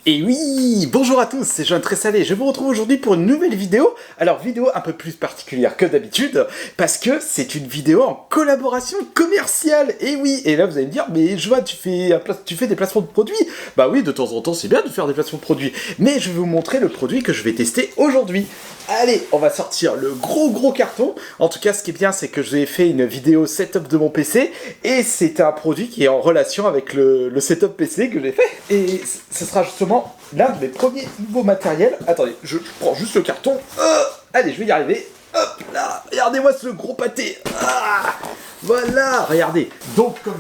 Et oui, bonjour à tous, c'est Jean très salé. Je vous retrouve aujourd'hui pour une nouvelle vidéo. Alors vidéo un peu plus particulière que d'habitude, parce que c'est une vidéo en collaboration commerciale. Et oui, et là vous allez me dire, mais je vois, tu fais des placements de produits. Bah oui, de temps en temps c'est bien de faire des placements de produits. Mais je vais vous montrer le produit que je vais tester aujourd'hui. Allez, on va sortir le gros carton. En tout cas, ce qui est bien, c'est que j'ai fait une vidéo setup de mon PC, et c'est un produit qui est en relation avec le setup PC que j'ai fait. Et ce sera justement l'un de mes premiers nouveaux matériels. Attendez, je prends juste le carton. Allez, je vais y arriver. Hop là, regardez-moi ce gros pâté. Voilà, regardez. Donc comme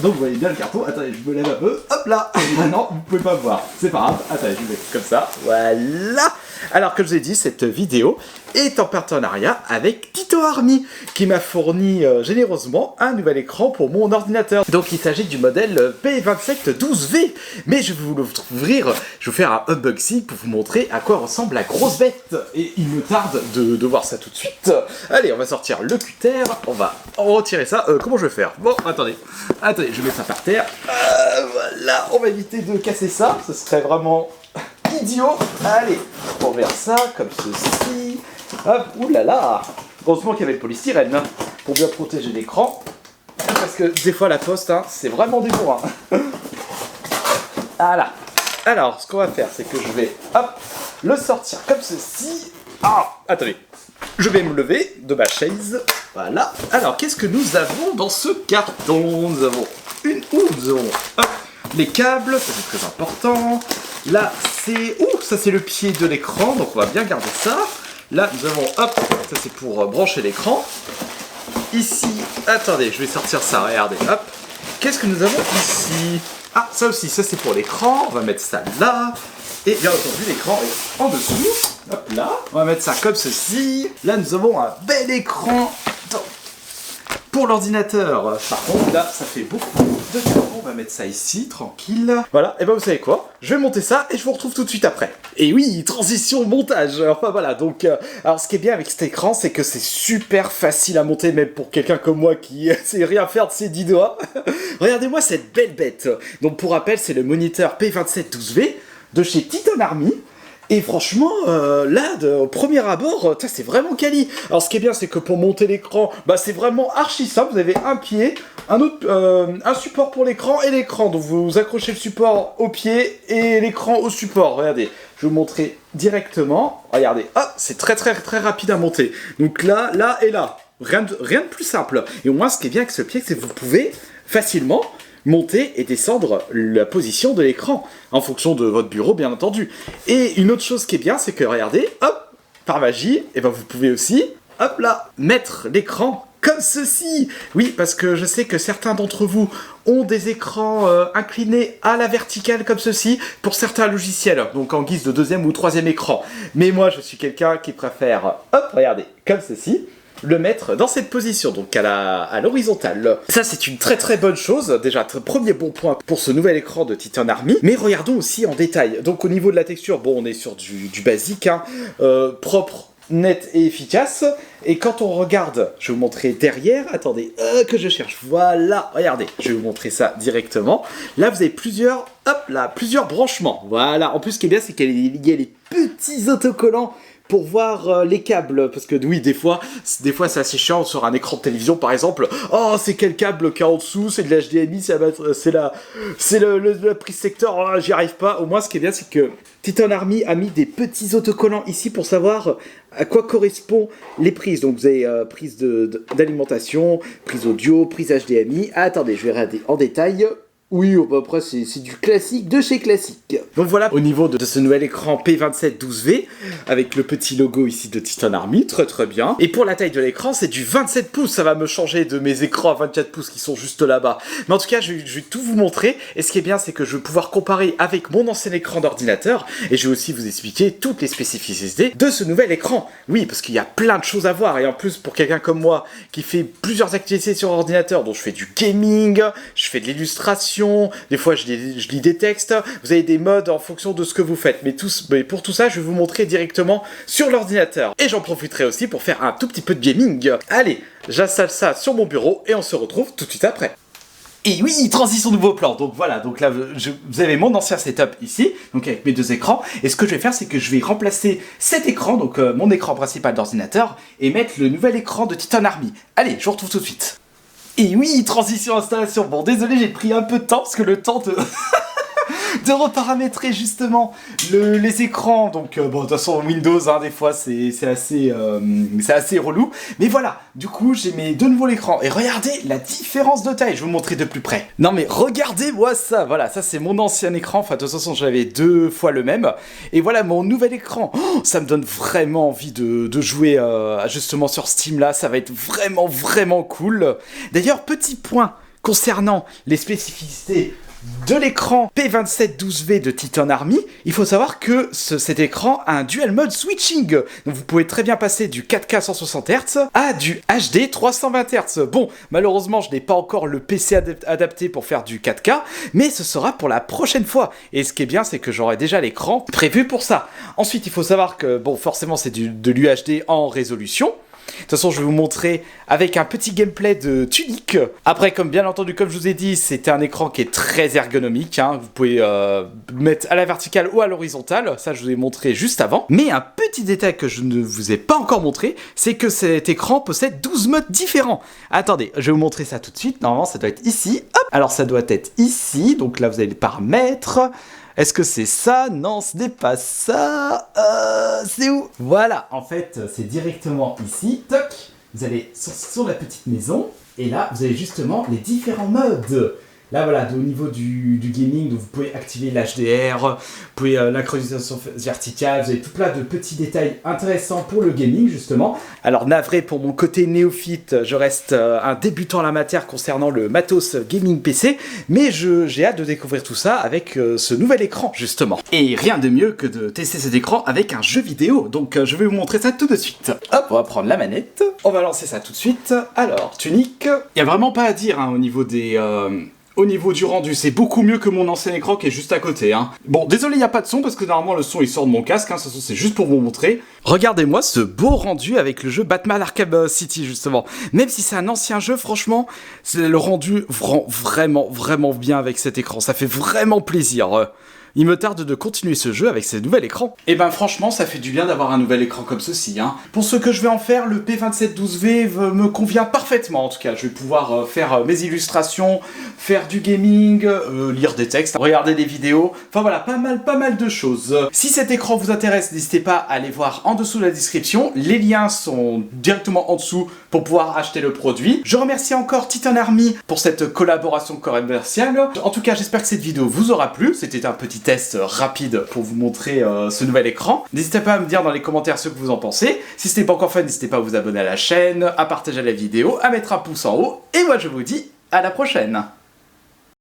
donc vous voyez bien le carton. Attendez, je me lève un peu. Hop là. Maintenant, vous pouvez pas me voir. C'est pas grave. Attendez, je vais comme ça. Voilà. Alors comme je vous ai dit, cette vidéo est en partenariat avec Tito Army, qui m'a fourni généreusement un nouvel écran pour mon ordinateur. Donc il s'agit du modèle P2712V. Mais je vais vous l'ouvrir, je vais vous faire un unboxing pour vous montrer à quoi ressemble la grosse bête. Et il me tarde de voir ça tout de suite. Allez, on va sortir le cutter, on va retirer ça. Comment je vais faire? Bon, attendez, je mets ça par terre. Voilà, on va éviter de casser ça, ce serait vraiment idiot. Allez, on verra ça comme ceci. Hop, oulala. Heureusement qu'il y avait le polystyrène hein, pour bien protéger l'écran. Parce que des fois la poste, hein, c'est vraiment des bourrins. Voilà. Alors, ce qu'on va faire, c'est que je vais le sortir comme ceci. Attendez. Je vais me lever de ma chaise. Voilà. Alors, qu'est-ce que nous avons dans ce carton? Nous avons les câbles, ça c'est très important. Là, ça c'est le pied de l'écran, donc on va bien garder ça. Là, nous avons, ça c'est pour brancher l'écran. Ici, attendez, je vais sortir ça, regardez, hop. Qu'est-ce que nous avons ici? Ça aussi, ça c'est pour l'écran, on va mettre ça là. Et bien entendu, l'écran est en dessous. Hop là, on va mettre ça comme ceci. Là, nous avons un bel écran pour l'ordinateur. Par contre, là, ça fait beaucoup de temps. On va mettre ça ici, tranquille. Voilà, et ben vous savez quoi? Je vais monter ça et je vous retrouve tout de suite après. Et oui, transition montage. Enfin voilà, donc, alors ce qui est bien avec cet écran, c'est que c'est super facile à monter, même pour quelqu'un comme moi qui sait rien faire de ses 10 doigts. Regardez-moi cette belle bête. Donc pour rappel, c'est le moniteur P2712V de chez Titan Army. Et franchement, là, au premier abord, c'est vraiment quali. Alors ce qui est bien, c'est que pour monter l'écran, c'est vraiment archi simple. Vous avez un pied, un support pour l'écran et l'écran. Donc vous accrochez le support au pied et l'écran au support. Regardez, je vais vous montrer directement. Regardez, c'est très rapide à monter. Donc là et là, rien de plus simple. Et au moins, ce qui est bien avec ce pied, c'est que vous pouvez facilement monter et descendre la position de l'écran, en fonction de votre bureau, bien entendu. Et une autre chose qui est bien, c'est que, regardez, par magie, vous pouvez aussi, mettre l'écran comme ceci. Oui, parce que je sais que certains d'entre vous ont des écrans inclinés à la verticale comme ceci, pour certains logiciels, donc en guise de deuxième ou troisième écran. Mais moi, je suis quelqu'un qui préfère, regardez, comme ceci, le mettre dans cette position, donc à l'horizontale. Ça, c'est une très bonne chose. Déjà, premier bon point pour ce nouvel écran de Titan Army. Mais regardons aussi en détail. Donc, au niveau de la texture, on est sur du basique, hein, propre, net et efficace. Et quand on regarde, je vais vous montrer derrière. Attendez, que je cherche. Voilà, regardez. Je vais vous montrer ça directement. Là, vous avez plusieurs branchements. Voilà. En plus, ce qui est bien, c'est qu'il y a les petits autocollants pour voir les câbles, parce que oui, des fois c'est assez chiant sur un écran de télévision par exemple. C'est quel câble qu'il y a en dessous? C'est de l'HDMI, c'est la prise secteur, j'y arrive pas. Au moins, ce qui est bien, c'est que Titan Army a mis des petits autocollants ici pour savoir à quoi correspondent les prises. Donc vous avez prise d'alimentation, prise audio, prise HDMI. Attendez, je vais regarder en détail. Oui, après c'est du classique de chez classique. Donc voilà, au niveau de ce nouvel écran P2712V, avec le petit logo ici de Titan Army, très bien. Et pour la taille de l'écran, c'est du 27 pouces, ça va me changer de mes écrans à 24 pouces qui sont juste là-bas. Mais en tout cas, je vais tout vous montrer, et ce qui est bien, c'est que je vais pouvoir comparer avec mon ancien écran d'ordinateur, et je vais aussi vous expliquer toutes les spécificités de ce nouvel écran. Oui, parce qu'il y a plein de choses à voir, et en plus, pour quelqu'un comme moi, qui fait plusieurs activités sur ordinateur, donc je fais du gaming, je fais de l'illustration, des fois je lis des textes, vous avez des modes en fonction de ce que vous faites, mais pour tout ça je vais vous montrer directement sur l'ordinateur, et j'en profiterai aussi pour faire un tout petit peu de gaming. Allez, j'installe ça sur mon bureau et on se retrouve tout de suite après. Et oui, transition nouveau plan. Donc voilà, donc là vous avez mon ancien setup ici, donc avec mes deux écrans. Et ce que je vais faire, c'est que je vais remplacer cet écran, donc mon écran principal d'ordinateur, et mettre le nouvel écran de Titan Army. Allez, je vous retrouve tout de suite. Et oui, transition installation. Bon, désolé, j'ai pris un peu de temps parce que le temps de de reparamétrer justement les écrans. Donc bon, de toute façon Windows, hein, des fois c'est assez relou. Mais voilà, du coup j'ai mis de nouveau l'écran et regardez la différence de taille. Je vais vous montrer de plus près. Non mais regardez-moi ça. Voilà, ça c'est mon ancien écran. Enfin de toute façon j'avais 2 fois le même. Et voilà mon nouvel écran. Oh, ça me donne vraiment envie de jouer justement sur Steam là. Ça va être vraiment cool. D'ailleurs petit point concernant les spécificités de l'écran P2712V de Titan Army, il faut savoir que cet écran a un dual mode switching. Donc vous pouvez très bien passer du 4K 160 Hz à du HD 320 Hz. Bon, malheureusement, je n'ai pas encore le PC adapté pour faire du 4K, mais ce sera pour la prochaine fois. Et ce qui est bien, c'est que j'aurai déjà l'écran prévu pour ça. Ensuite, il faut savoir que, bon, forcément, c'est de l'UHD en résolution. De toute façon, je vais vous montrer avec un petit gameplay de Tunic. Après, bien entendu, comme je vous ai dit, c'est un écran qui est très ergonomique. Hein. Vous pouvez mettre à la verticale ou à l'horizontale. Ça, je vous ai montré juste avant. Mais un petit détail que je ne vous ai pas encore montré, c'est que cet écran possède 12 modes différents. Attendez, je vais vous montrer ça tout de suite. Normalement, ça doit être ici. Hop. Alors, ça doit être ici. Donc là, vous avez les paramètres. Est-ce que c'est ça? Non, ce n'est pas ça. C'est où? Voilà, en fait, c'est directement ici. Toc, vous allez sur la petite maison. Et là, vous avez justement les différents modes. Là, voilà, au niveau du gaming, donc vous pouvez activer l'HDR, vous pouvez l'incrustation verticale, vous avez tout plein de petits détails intéressants pour le gaming, justement. Alors, navré pour mon côté néophyte, je reste un débutant en la matière concernant le matos gaming PC, mais j'ai hâte de découvrir tout ça avec ce nouvel écran, justement. Et rien de mieux que de tester cet écran avec un jeu vidéo, donc je vais vous montrer ça tout de suite. Hop, on va prendre la manette, on va lancer ça tout de suite. Alors, Tunic, il n'y a vraiment pas à dire hein, au niveau des... Au niveau du rendu, c'est beaucoup mieux que mon ancien écran qui est juste à côté. Hein. Bon, désolé, il n'y a pas de son parce que normalement le son il sort de mon casque. Hein, c'est juste pour vous montrer. Regardez-moi ce beau rendu avec le jeu Batman Arkham City justement. Même si c'est un ancien jeu, franchement, le rendu rend vraiment bien avec cet écran. Ça fait vraiment plaisir. Il me tarde de continuer ce jeu avec ce nouvel écran. Et ben franchement, ça fait du bien d'avoir un nouvel écran comme ceci. Hein. Pour ce que je vais en faire, le P2712V me convient parfaitement en tout cas. Je vais pouvoir faire mes illustrations, faire du gaming, lire des textes, regarder des vidéos. Enfin voilà, pas mal de choses. Si cet écran vous intéresse, n'hésitez pas à aller voir en dessous de la description. Les liens sont directement en dessous pour pouvoir acheter le produit. Je remercie encore Titan Army pour cette collaboration commerciale. En tout cas, j'espère que cette vidéo vous aura plu. C'était un petit test rapide pour vous montrer ce nouvel écran. N'hésitez pas à me dire dans les commentaires ce que vous en pensez. Si ce n'est pas encore fait, n'hésitez pas à vous abonner à la chaîne, à partager la vidéo, à mettre un pouce en haut. Et moi, je vous dis à la prochaine.